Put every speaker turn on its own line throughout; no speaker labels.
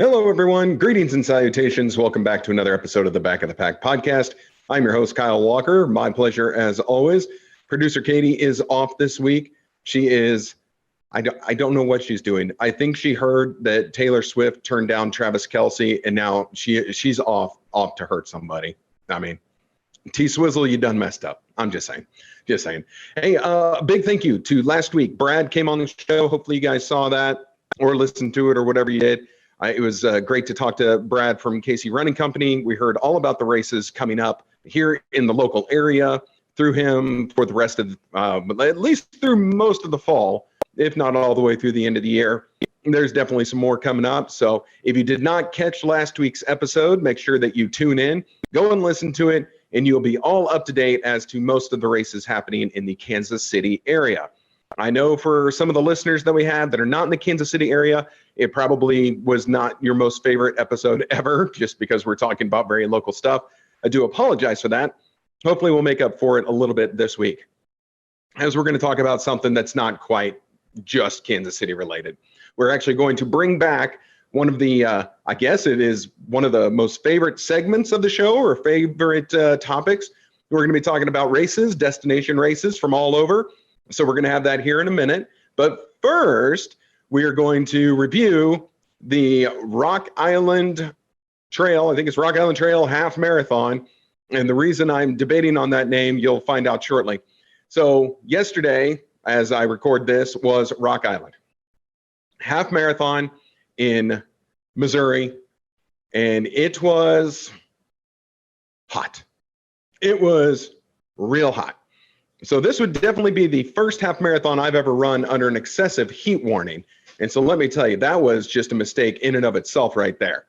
Hello, everyone. Greetings and salutations. Welcome back to another episode of the Back of the Pack podcast. I'm your host, Kyle Walker. My pleasure, as always. Producer Katie is off this week. She is, I don't know what she's doing. I think she heard that Taylor Swift turned down Travis Kelce, and now she's off to hurt somebody. I mean, T-Swizzle, you done messed up. I'm just saying. Hey, big thank you to last week. Brad came on the show. Hopefully you guys saw that or listened to it or whatever you did. It was great to talk to Brad from KC Running Company. We heard all about the races coming up here in the local area through him for the rest of, at least through most of the fall, if not all the way through the end of the year. There's definitely some more coming up. So if you did not catch last week's episode, make sure that you tune in, go and listen to it, and you'll be all up to date as to most of the races happening in the Kansas City area. I know for some of the listeners that we have that are not in the Kansas City area, it probably was not your most favorite episode ever, just because we're talking about very local stuff. I do apologize for that. Hopefully we'll make up for it a little bit this week, as we're going to talk about something that's not quite just Kansas City related. We're actually going to bring back one of the, I guess it is one of the most favorite segments of the show, or favorite topics. We're going to be talking about races, destination races from all over. So we're going to have that here in a minute. But first, we are going to review the Rock Island Trail. I think it's Rock Island Trail Half Marathon. And the reason I'm debating on that name, you'll find out shortly. So yesterday, as I record this, was Rock Island Half Marathon in Missouri. And it was hot. It was real hot. So this would definitely be the first half marathon I've ever run under an excessive heat warning. And so let me tell you, that was just a mistake in and of itself right there.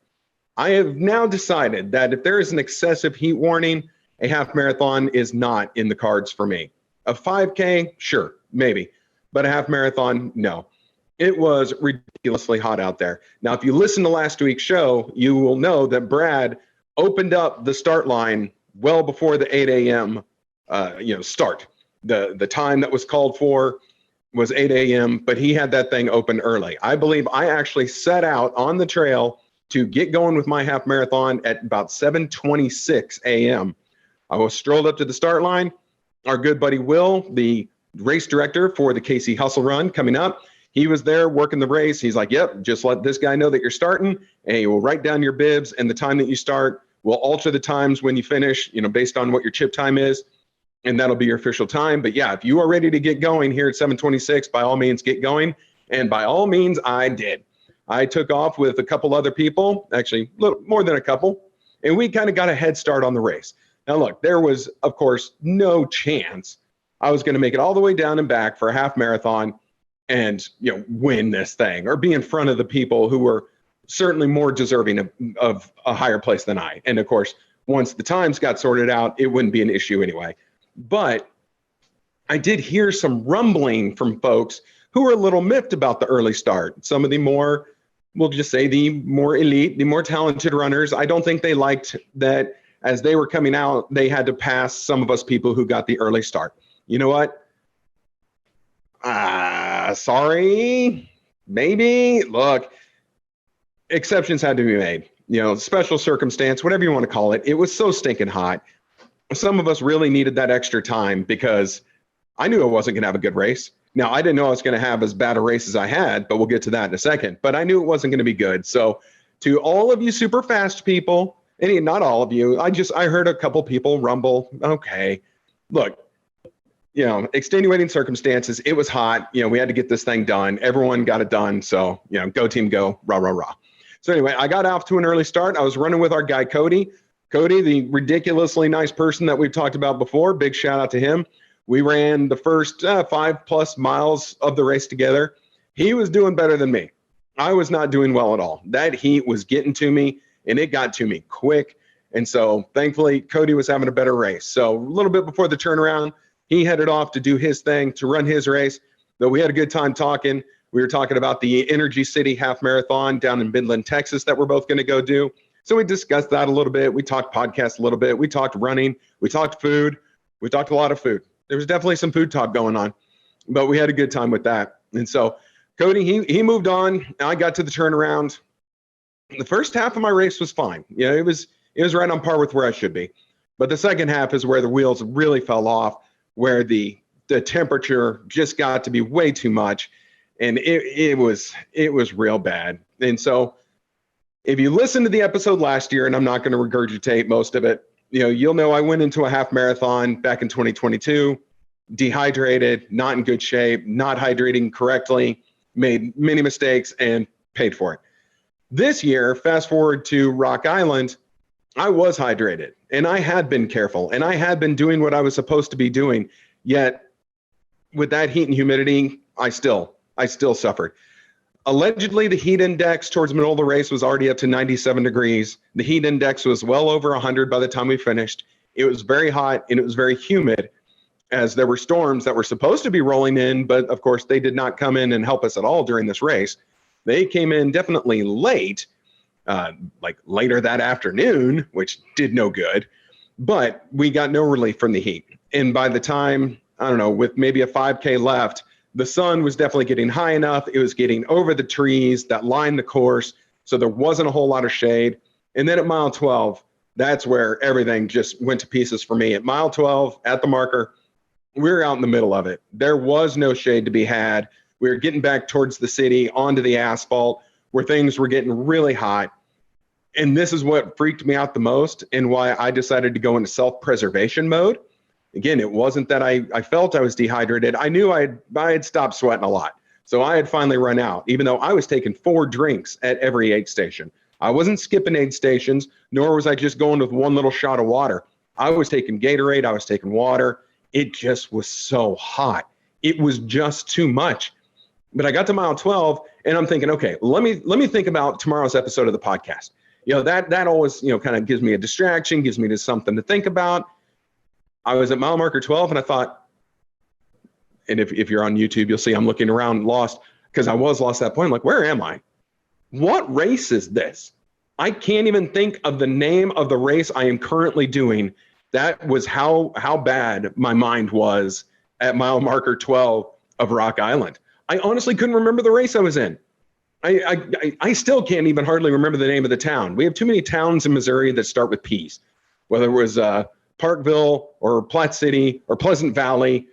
I have now decided that if there is an excessive heat warning, a half marathon is not in the cards for me. A 5K, sure, maybe. But a half marathon, no. It was ridiculously hot out there. Now, if you listen to last week's show, you will know that Brad opened up the start line well before the 8 a.m. Start. The time that was called for was 8 a.m., but he had that thing open early. I believe I actually set out on the trail to get going with my half marathon at about 7:26 a.m. I was strolled up to the start line. Our good buddy Will, the race director for the KC Hustle Run coming up, he was there working the race. He's like, yep, just let this guy know that you're starting, and he will write down your bibs and the time that you start. We'll alter the times when you finish, based on what your chip time is. And that'll be your official time. But yeah, if you are ready to get going here at 7:26, by all means, get going. And by all means, I did. I took off with a couple other people, actually a little more than a couple, and we kind of got a head start on the race. Now, look, there was, of course, no chance I was going to make it all the way down and back for a half marathon and, win this thing or be in front of the people who were certainly more deserving of a higher place than I. And of course, once the times got sorted out, it wouldn't be an issue anyway. But I did hear some rumbling from folks who were a little miffed about the early start. Some of the more, we'll just say the more elite, the more talented runners, I don't think they liked that as they were coming out, they had to pass some of us people who got the early start. You know what? Sorry, maybe. Look, exceptions had to be made. Special circumstance, whatever you want to call it. It was so stinking hot. Some of us really needed that extra time because I knew I wasn't going to have a good race. Now, I didn't know I was going to have as bad a race as I had, but we'll get to that in a second. But I knew it wasn't going to be good. So to all of you super fast people, and not all of you, I heard a couple people rumble. Okay, look, extenuating circumstances. It was hot. We had to get this thing done. Everyone got it done. So, go team, go, rah, rah, rah. So anyway, I got off to an early start. I was running with our guy, Cody. Cody, the ridiculously nice person that we've talked about before, big shout out to him. We ran the first 5+ miles of the race together. He was doing better than me. I was not doing well at all. That heat was getting to me, and it got to me quick. And so thankfully, Cody was having a better race. So a little bit before the turnaround, he headed off to do his thing, to run his race. Though we had a good time talking. We were talking about the Energy City Half Marathon down in Midland, Texas that we're both going to go do. So we discussed that a little bit. We talked podcast a little bit. We talked running. We talked food. We talked a lot of food. There was definitely some food talk going on, but we had a good time with that. And so Cody, he moved on. I got to the turnaround. The first half of my race was fine. It was right on par with where I should be. But the second half is where the wheels really fell off, where the temperature just got to be way too much, and it was real bad. And so if you listen to the episode last year, and I'm not going to regurgitate most of it, you'll know I went into a half marathon back in 2022, dehydrated, not in good shape, not hydrating correctly, made many mistakes, and paid for it. This year, fast forward to Rock Island, I was hydrated and I had been careful and I had been doing what I was supposed to be doing. Yet with that heat and humidity, I still suffered. Allegedly, the heat index towards the middle of the race was already up to 97 degrees. The heat index was well over 100 by the time we finished. It was very hot and it was very humid, as there were storms that were supposed to be rolling in, but of course they did not come in and help us at all during this race. They came in definitely late, like later that afternoon, which did no good, but we got no relief from the heat. And by the time, I don't know, with maybe a 5K left, the sun was definitely getting high enough. It was getting over the trees that lined the course, so there wasn't a whole lot of shade. And then at mile 12, that's where everything just went to pieces for me. At mile 12, at the marker, we were out in the middle of it. There was no shade to be had. We were getting back towards the city, onto the asphalt, where things were getting really hot. And this is what freaked me out the most and why I decided to go into self-preservation mode. Again, it wasn't that I felt I was dehydrated. I knew I had stopped sweating a lot. So I had finally run out, even though I was taking 4 drinks at every aid station. I wasn't skipping aid stations, nor was I just going with one little shot of water. I was taking Gatorade, I was taking water. It just was so hot. It was just too much. But I got to mile 12 and I'm thinking, okay, let me think about tomorrow's episode of the podcast. That always, kind of gives me a distraction, gives me something to think about. I was at mile marker 12 and I thought, and if you're on YouTube, you'll see I'm looking around lost, because I was lost at that point. I'm like, where am I? What race is this? I can't even think of the name of the race I am currently doing. That was how bad my mind was at mile marker 12 of Rock Island. I honestly couldn't remember the race I was in. I still can't even hardly remember the name of the town. We have too many towns in Missouri that start with P's, whether it was Parkville or Platte City or Pleasant Valley.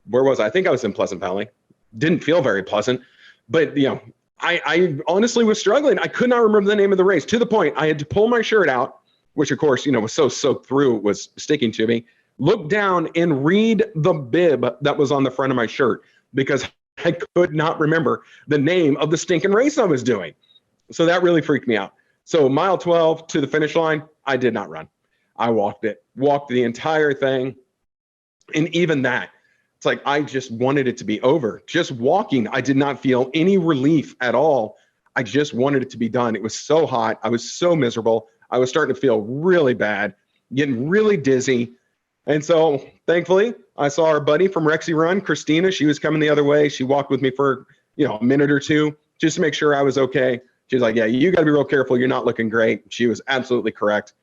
Where was I? I think I was in Pleasant Valley. Didn't feel very pleasant, but I honestly was struggling. I could not remember the name of the race, to the point I had to pull my shirt out, which of course, was so soaked through, it was sticking to me, look down and read the bib that was on the front of my shirt, because I could not remember the name of the stinking race I was doing. So that really freaked me out. So mile 12 to the finish line, I did not run. I walked the entire thing. And even that, it's like, I just wanted it to be over. Just walking, I did not feel any relief at all. I just wanted it to be done. It was so hot. I was so miserable. I was starting to feel really bad, getting really dizzy. And so thankfully, I saw our buddy from Rexy Run, Christina. She was coming the other way. She walked with me for, a minute or two just to make sure I was okay. She's like, yeah, you got to be real careful. You're not looking great. She was absolutely correct.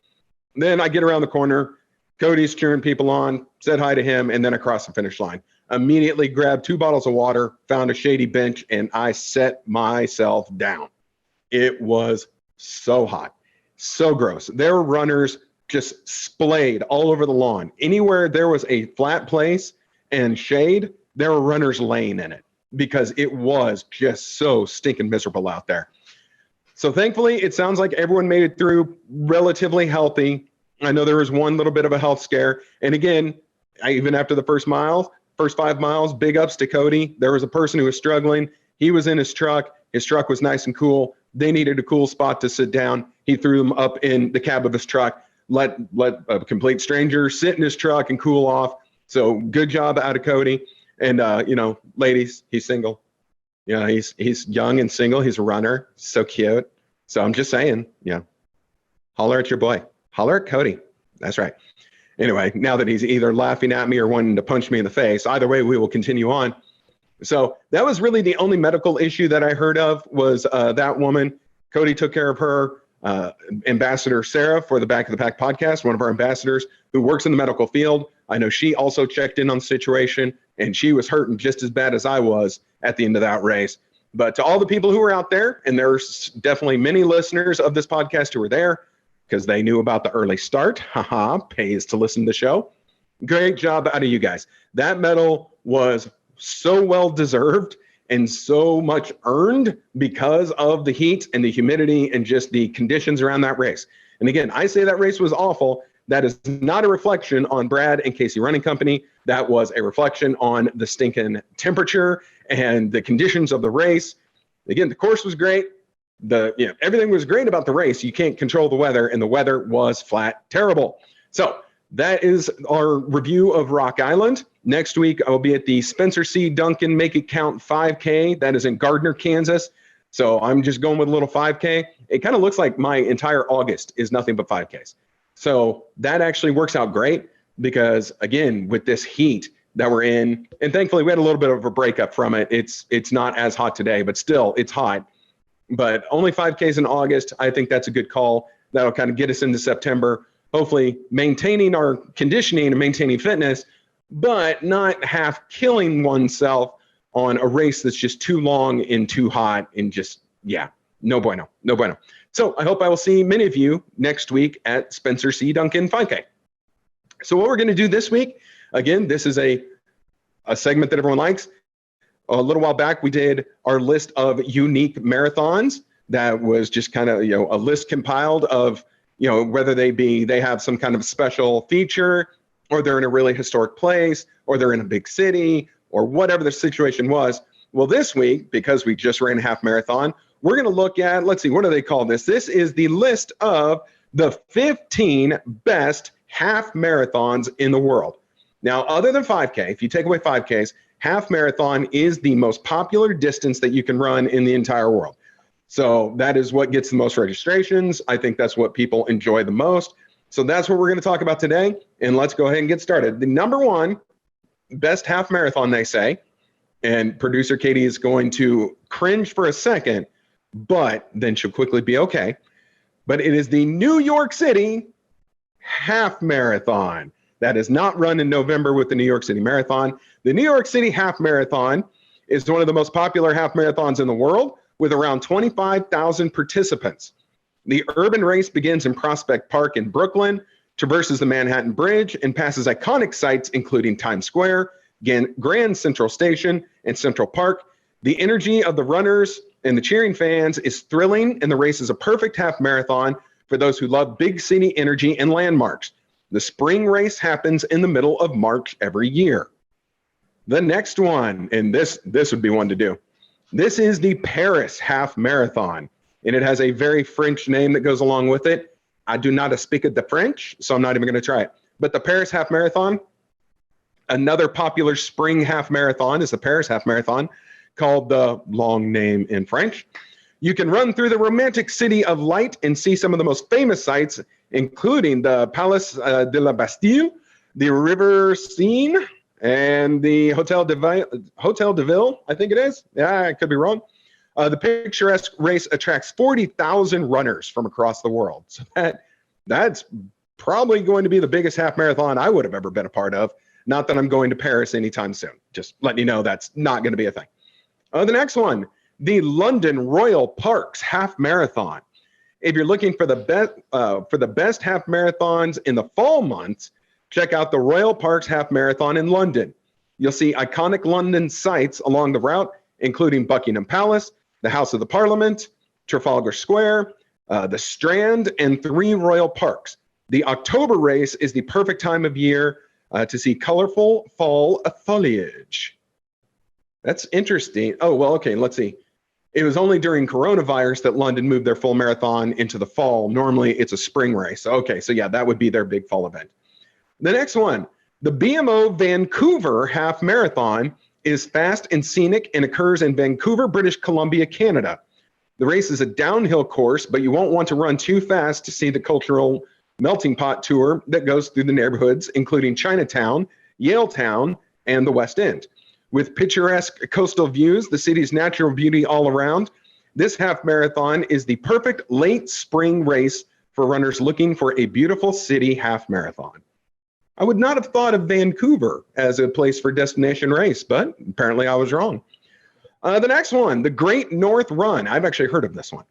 Then I get around the corner. Cody's cheering people on, said hi to him, and then across the finish line. Immediately grabbed 2 bottles of water, found a shady bench, and I set myself down. It was so hot, so gross. There were runners just splayed all over the lawn. Anywhere there was a flat place and shade, there were runners laying in it, because it was just so stinking miserable out there. So thankfully, it sounds like everyone made it through relatively healthy. I know there was one little bit of a health scare. And again, even after the first 5 miles, big ups to Cody. There was a person who was struggling. He was in his truck. His truck was nice and cool. They needed a cool spot to sit down. He threw them up in the cab of his truck, let a complete stranger sit in his truck and cool off. So good job out of Cody. And, ladies, he's single. He's young and single. He's a runner. So cute. So I'm just saying, holler at your boy. Holler at Cody. That's right. Anyway, now that he's either laughing at me or wanting to punch me in the face, either way, we will continue on. So that was really the only medical issue that I heard of, was that woman. Cody took care of her. Ambassador Sarah for the Back of the Pack podcast, one of our ambassadors who works in the medical field. I know she also checked in on the situation, and she was hurting just as bad as I was at the end of that race. But to all the people who were out there, and there's definitely many listeners of this podcast who were there because they knew about the early start. Haha, pays to listen to the show. Great job out of you guys. That medal was so well deserved and so much earned because of the heat and the humidity and just the conditions around that race. And again, I say that race was awful. That is not a reflection on Brad and Casey Running Company. That was a reflection on the stinking temperature and the conditions of the race. Again, the course was great. Everything was great about the race. You can't control the weather, and the weather was flat terrible. So that is our review of Rock Island. Next week, I'll be at the Spencer C. Duncan Make It Count 5K. That is in Gardner, Kansas. So I'm just going with a little 5K. It kind of looks like my entire August is nothing but 5Ks. So that actually works out great because, again, with this heat that we're in, and thankfully we had a little bit of a breakup from it. It's not as hot today, but still it's hot. But only 5Ks in August. I think that's a good call. That'll kind of get us into September, hopefully maintaining our conditioning and maintaining fitness, but not half killing oneself on a race that's just too long and too hot and just, no bueno. So I hope I will see many of you next week at Spencer C. Duncan 5K. So what we're going to do this week, again, this is a segment that everyone likes. A little while back, we did our list of unique marathons. That was just kind of, a list compiled of, whether they have some kind of special feature, or they're in a really historic place, or they're in a big city, or whatever the situation was. Well, this week, because we just ran a half marathon, we're going to look at, let's see, what do they call this? This is the list of the 15 best half marathons in the world. Now, other than 5K, if you take away 5Ks, half marathon is the most popular distance that you can run in the entire world. So that is what gets the most registrations. I think that's what people enjoy the most. So that's what we're going to talk about today. And let's go ahead and get started. The number one best half marathon, they say, and producer Katie is going to cringe for a second, but then she'll quickly be okay. But it is the New York City half marathon. That is not run in November with the New York City Marathon. The New York City half marathon is one of the most popular half marathons in the world with around 25,000 participants. The urban race begins in Prospect Park in Brooklyn, traverses the Manhattan Bridge, and passes iconic sites including Times Square, Grand Central Station, and Central Park. The energy of the runners and the cheering fans is thrilling, and the race is a perfect half marathon for those who love big city energy and landmarks. The spring race happens in the middle of March every year. The next one, and this would be one to do. This is the Paris half marathon, and it has a very French name that goes along with it. I do not speak the French, so I'm not even going to try it. But the Paris half marathon, another popular spring half marathon is the Paris half marathon, called the long name in French. You can run through the romantic city of light and see some of the most famous sites, including the Palace de la Bastille, the River Seine, and the Hotel de Ville, I think it is. Yeah, I could be wrong. The picturesque race attracts 40,000 runners from across the world. So that's probably going to be the biggest half marathon I would have ever been a part of. Not that I'm going to Paris anytime soon. Just letting you know that's not going to be a thing. The next one, the London Royal Parks half marathon. If you're looking for the best half marathons in the fall months, check out the Royal Parks half marathon in London. You'll see iconic London sites along the route, including Buckingham Palace, the House of the Parliament, Trafalgar Square, the Strand, and 3 royal parks. The October race is the perfect time of year to see colorful fall foliage. That's interesting. Oh, well, okay, let's see. It was only during coronavirus that London moved their full marathon into the fall. Normally, it's a spring race. Okay, so yeah, that would be their big fall event. The next one, the BMO Vancouver Half Marathon is fast and scenic and occurs in Vancouver, British Columbia, Canada. The race is a downhill course, but you won't want to run too fast to see the cultural melting pot tour that goes through the neighborhoods, including Chinatown, Yaletown, and the West End. With picturesque coastal views, the city's natural beauty all around, this half marathon is the perfect late spring race for runners looking for a beautiful city half marathon. I would not have thought of Vancouver as a place for destination race, but apparently I was wrong. The next one, the Great North Run. I've actually heard of this one.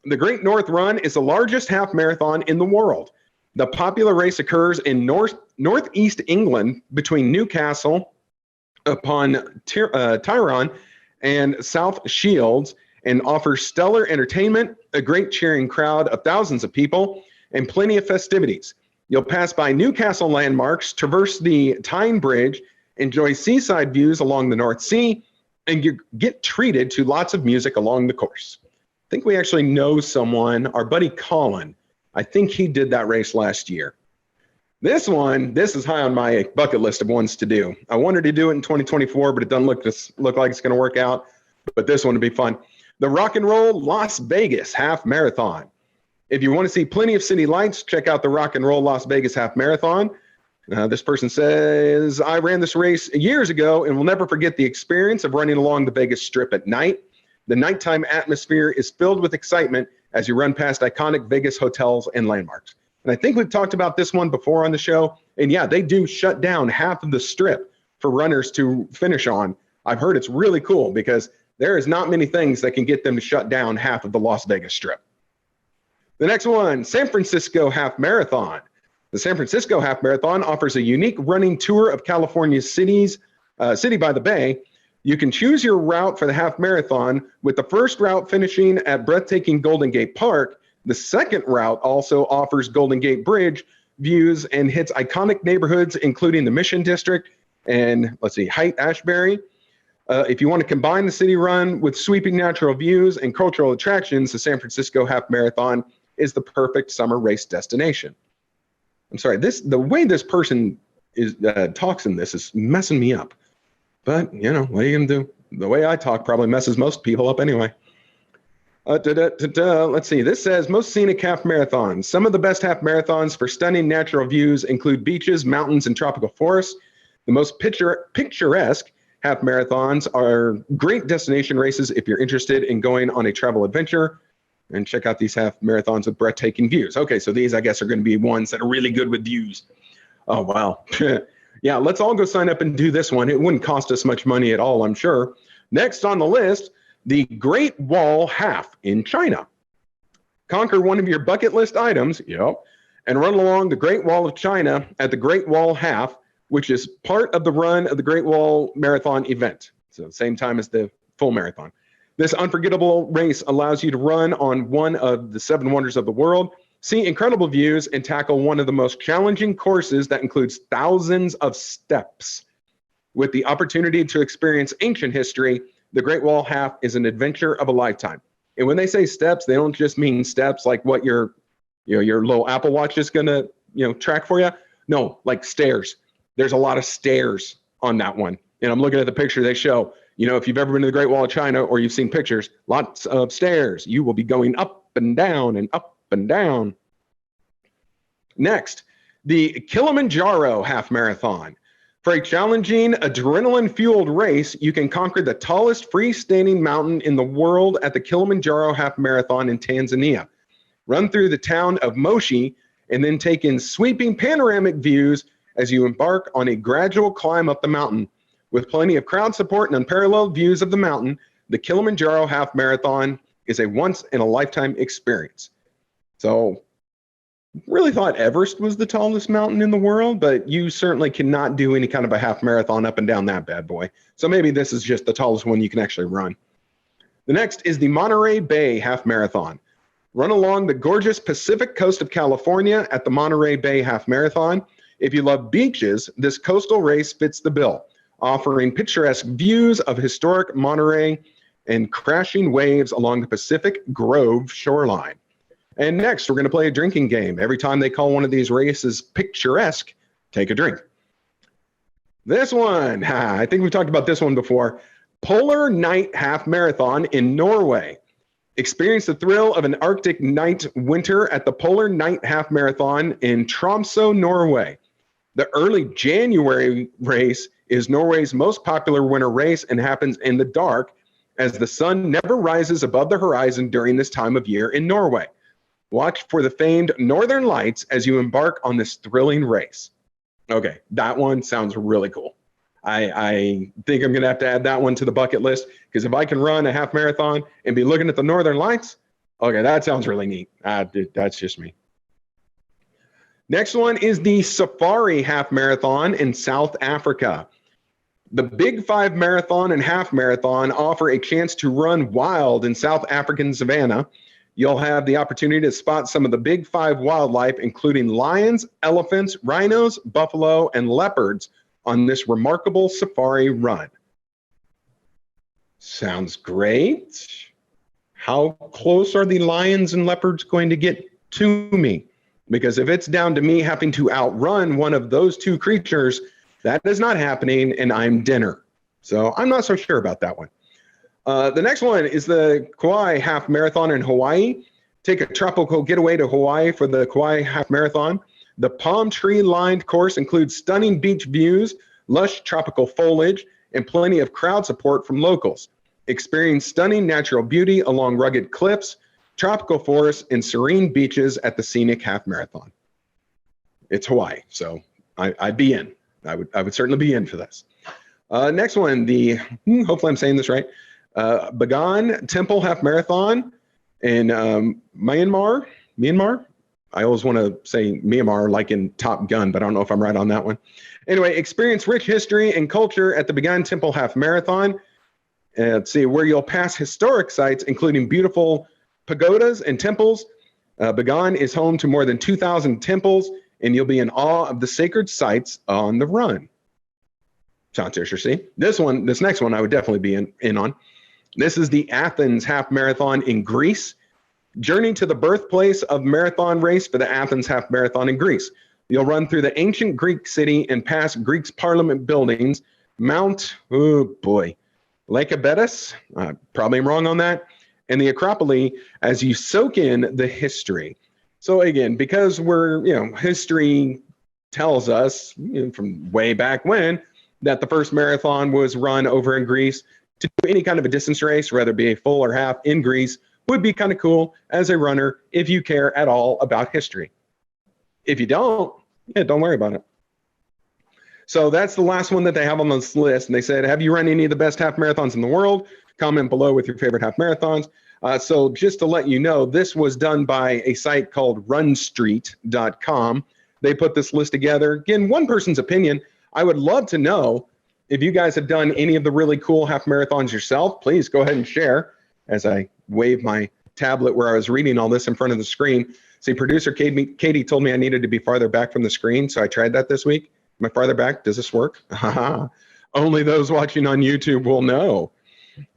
The Great North Run is the largest half marathon in the world. The popular race occurs in northeast England between Newcastle upon Tyrone and South Shields, and offers stellar entertainment, a great cheering crowd of thousands of people, and plenty of festivities. You'll pass by Newcastle landmarks, traverse the Tyne Bridge, enjoy seaside views along the North Sea, and you get treated to lots of music along the course. I think we actually know someone, our buddy Colin. I think he did that race last year. This is high on my bucket list of ones to do. I wanted to do it in 2024, but it doesn't look like it's going to work out. But this one would be fun. The Rock and Roll Las Vegas Half Marathon. If you want to see plenty of city lights, check out the Rock and Roll Las Vegas Half Marathon. This person says, I ran this race years ago and will never forget the experience of running along the Vegas Strip at night. The nighttime atmosphere is filled with excitement as you run past iconic Vegas hotels and landmarks. And I think we've talked about this one before on the show. And yeah, they do shut down half of the strip for runners to finish on. I've heard it's really cool because there is not many things that can get them to shut down half of the Las Vegas Strip. The next one, San Francisco Half Marathon. The San Francisco Half Marathon offers a unique running tour of California's city by the Bay. You can choose your route for the half marathon, with the first route finishing at breathtaking Golden Gate Park. The second route also offers Golden Gate Bridge views and hits iconic neighborhoods, including the Mission District and, Haight-Ashbury. If you want to combine the city run with sweeping natural views and cultural attractions, the San Francisco Half Marathon is the perfect summer race destination. I'm sorry, the way this person talks in this is messing me up. But, what are you going to do? The way I talk probably messes most people up anyway. Let's see. This says most scenic half marathons. Some of the best half marathons for stunning natural views include beaches, mountains, and tropical forests. The most picturesque half marathons are great destination races if you're interested in going on a travel adventure. And check out these half marathons with breathtaking views. Okay, so these, I guess, are going to be ones that are really good with views. Oh, wow. Yeah, let's all go sign up and do this one. It wouldn't cost us much money at all, I'm sure. Next on the list, the Great Wall Half in China. Conquer one of your bucket list items, and run along the Great Wall of China at the Great Wall Half, which is part of the run of the Great Wall Marathon event. So same time as the full marathon. This unforgettable race allows you to run on one of the 7 wonders of the world, see incredible views, and tackle one of the most challenging courses that includes thousands of steps. With the opportunity to experience ancient history, the Great Wall Half is an adventure of a lifetime. And when they say steps, they don't just mean steps like what your little Apple Watch is going to, track for you. No, like stairs. There's a lot of stairs on that one. And I'm looking at the picture they show. If you've ever been to the Great Wall of China or you've seen pictures, lots of stairs. You will be going up and down and up and down. Next, the Kilimanjaro Half Marathon. For a challenging, adrenaline-fueled race, you can conquer the tallest freestanding mountain in the world at the Kilimanjaro Half Marathon in Tanzania. Run through the town of Moshi and then take in sweeping panoramic views as you embark on a gradual climb up the mountain. With plenty of crowd support and unparalleled views of the mountain, the Kilimanjaro Half Marathon is a once-in-a-lifetime experience. So, really thought Everest was the tallest mountain in the world, but you certainly cannot do any kind of a half marathon up and down that bad boy. So maybe this is just the tallest one you can actually run. The next is the Monterey Bay Half Marathon. Run along the gorgeous Pacific coast of California at the Monterey Bay Half Marathon. If you love beaches, this coastal race fits the bill, offering picturesque views of historic Monterey and crashing waves along the Pacific Grove shoreline. And next, we're going to play a drinking game. Every time they call one of these races picturesque, take a drink. This one, I think we've talked about this one before. Polar Night Half Marathon in Norway. Experience the thrill of an Arctic night winter at the Polar Night Half Marathon in Tromsø, Norway. The early January race is Norway's most popular winter race and happens in the dark, as the sun never rises above the horizon during this time of year in Norway. Watch for the famed Northern Lights as you embark on this thrilling race. Okay, that one sounds really cool. I think I'm going to have to add that one to the bucket list, because if I can run a half marathon and be looking at the Northern Lights, okay, that sounds really neat. That's just me. Next one is the Safari Half Marathon in South Africa. The Big 5 Marathon and Half Marathon offer a chance to run wild in South African savanna. You'll have the opportunity to spot some of the Big 5 wildlife, including lions, elephants, rhinos, buffalo, and leopards on this remarkable safari run. Sounds great. How close are the lions and leopards going to get to me? Because if it's down to me having to outrun one of those two creatures, that is not happening, and I'm dinner. So I'm not so sure about that one. The next one is the Kauai Half Marathon in Hawaii. Take a tropical getaway to Hawaii for the Kauai Half Marathon. The palm tree-lined course includes stunning beach views, lush tropical foliage, and plenty of crowd support from locals. Experience stunning natural beauty along rugged cliffs, tropical forests, and serene beaches at the scenic half marathon. It's Hawaii, so I'd be in. I would certainly be in for this. Next one, hopefully I'm saying this right, Bagan Temple Half Marathon in Myanmar. I always want to say Myanmar like in Top Gun, but I don't know if I'm right on that one. Anyway, experience rich history and culture at the Bagan Temple Half Marathon. Let's see, where you'll pass historic sites, including beautiful pagodas and temples. Bagan is home to more than 2,000 temples, and you'll be in awe of the sacred sites on the run. Sounds interesting. This next one I would definitely be in on. This is the Athens Half Marathon in Greece. Journey to the birthplace of marathon race for the Athens Half Marathon in Greece. You'll run through the ancient Greek city and past Greece's parliament buildings, Lycabettus, probably am wrong on that, and the Acropolis as you soak in the history. So again, because history tells us from way back when that the first marathon was run over in Greece, to do any kind of a distance race, whether it be a full or half in Greece, would be kind of cool as a runner if you care at all about history. If you don't, don't worry about it. So that's the last one that they have on this list. And they said, have you run any of the best half marathons in the world? Comment below with your favorite half marathons. So just to let you know, this was done by a site called runstreet.com. They put this list together. Again, one person's opinion. I would love to know if you guys have done any of the really cool half marathons yourself. Please go ahead and share as I wave my tablet where I was reading all this in front of the screen. See, producer Katie told me I needed to be farther back from the screen, so I tried that this week. Am I farther back? Does this work? Only those watching on YouTube will know.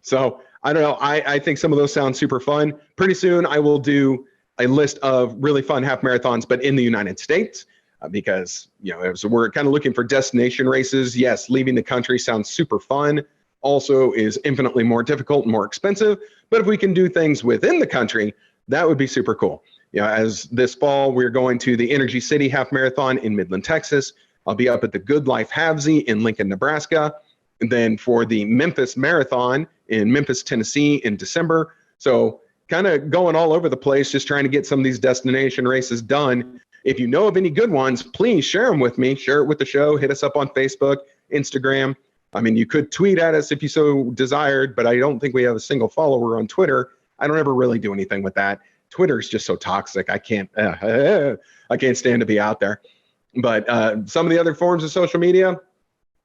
So I don't know. I think some of those sound super fun. Pretty soon I will do a list of really fun half marathons, but in the United States, because so we're kind of looking for destination races. Yes, leaving the country sounds super fun. Also is infinitely more difficult and more expensive. But if we can do things within the country, that would be super cool. As this fall, we're going to the Energy City Half Marathon in Midland, Texas. I'll be up at the Good Life Halves in Lincoln, Nebraska. And then for the Memphis Marathon in Memphis, Tennessee in December. So kind of going all over the place, just trying to get some of these destination races done. If you know of any good ones, please share them with me. Share it with the show. Hit us up on Facebook, Instagram. I mean, you could tweet at us if you so desired, but I don't think we have a single follower on Twitter. I don't ever really do anything with that. Twitter is just so toxic. I can't stand to be out there. But some of the other forms of social media,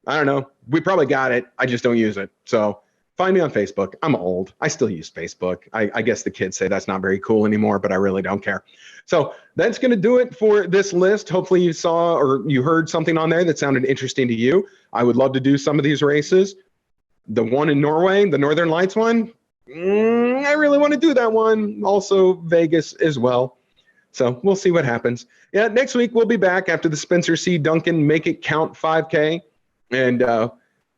I don't know. We probably got it. I just don't use it. So find me on Facebook. I'm old. I still use Facebook. I guess the kids say that's not very cool anymore, but I really don't care. So that's going to do it for this list. Hopefully you saw or you heard something on there that sounded interesting to you. I would love to do some of these races. The one in Norway, the Northern Lights one, I really want to do that one. Also Vegas as well. So we'll see what happens. Yeah, next week we'll be back after the Spencer C. Duncan Make It Count 5K. And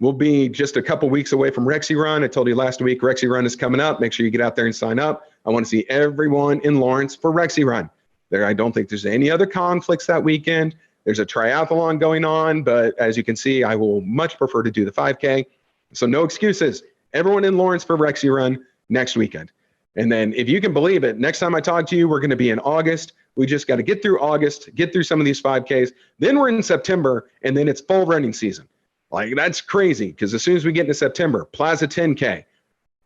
we'll be just a couple weeks away from Rexy Run. I told you last week, Rexy Run is coming up. Make sure you get out there and sign up. I want to see everyone in Lawrence for Rexy Run. I don't think there's any other conflicts that weekend. There's a triathlon going on, but as you can see, I will much prefer to do the 5K. So no excuses. Everyone in Lawrence for Rexy Run next weekend. And then if you can believe it, next time I talk to you, we're going to be in August. We just got to get through August, get through some of these 5Ks. Then we're in September, and then it's fall running season. Like, that's crazy, because as soon as we get into September, Plaza 10K,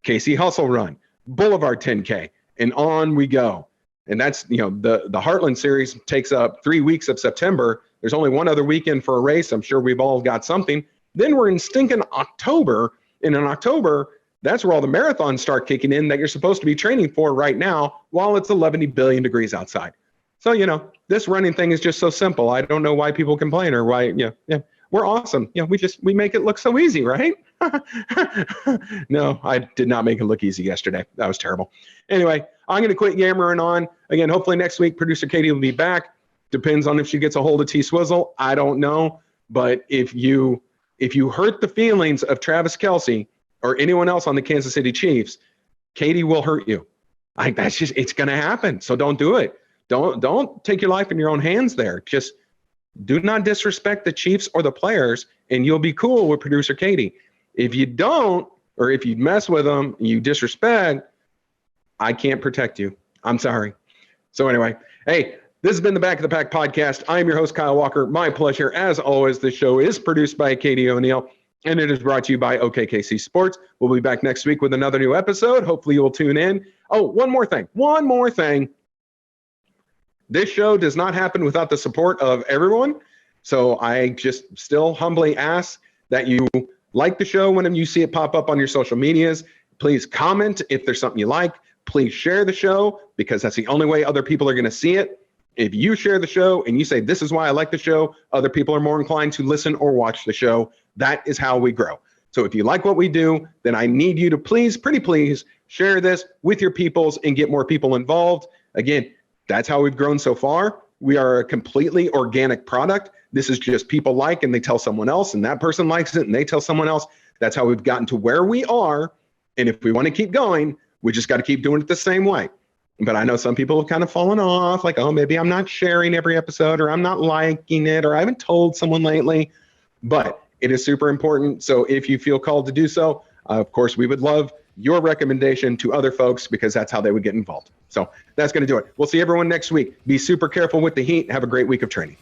KC Hustle Run, Boulevard 10K, and on we go. And that's, the Heartland Series takes up 3 weeks of September. There's only one other weekend for a race. I'm sure we've all got something. Then we're in stinking October. And in October, that's where all the marathons start kicking in that you're supposed to be training for right now while it's 11 billion degrees outside. So, this running thing is just so simple. I don't know why people complain or why, we're awesome. We make it look so easy, right? No, I did not make it look easy yesterday. That was terrible. Anyway, I'm going to quit yammering on. Again, hopefully next week, producer Katie will be back. Depends on if she gets a hold of T Swizzle. I don't know. But if you hurt the feelings of Travis Kelce or anyone else on the Kansas City Chiefs, Katie will hurt you. It's going to happen. So don't do it. Don't take your life in your own hands there. Just do not disrespect the Chiefs or the players, and you'll be cool with producer Katie. If you don't, or if you mess with them, you disrespect, I can't protect you. I'm sorry. So anyway, hey, this has been the Back of the Pack podcast. I'm your host, Kyle Walker. My pleasure. As always, the show is produced by Katie O'Neill, and it is brought to you by OKKC Sports. We'll be back next week with another new episode. Hopefully you will tune in. Oh, one more thing. This show does not happen without the support of everyone. So I just still humbly ask that you like the show when you see it pop up on your social medias. Please comment if there's something you like. Please share the show, because that's the only way other people are going to see it. If you share the show and you say, this is why I like the show, other people are more inclined to listen or watch the show. That is how we grow. So if you like what we do, then I need you to please, pretty please, share this with your peoples and get more people involved. Again, that's how we've grown so far. We are a completely organic product. This is just people like, and they tell someone else, and that person likes it, and they tell someone else. That's how we've gotten to where we are. And if we want to keep going, we just got to keep doing it the same way. But I know some people have kind of fallen off, like, oh, maybe I'm not sharing every episode, or I'm not liking it, or I haven't told someone lately. But it is super important. So if you feel called to do so, of course, we would love your recommendation to other folks, because that's how they would get involved. So that's going to do it. We'll see everyone next week. Be super careful with the heat. Have a great week of training.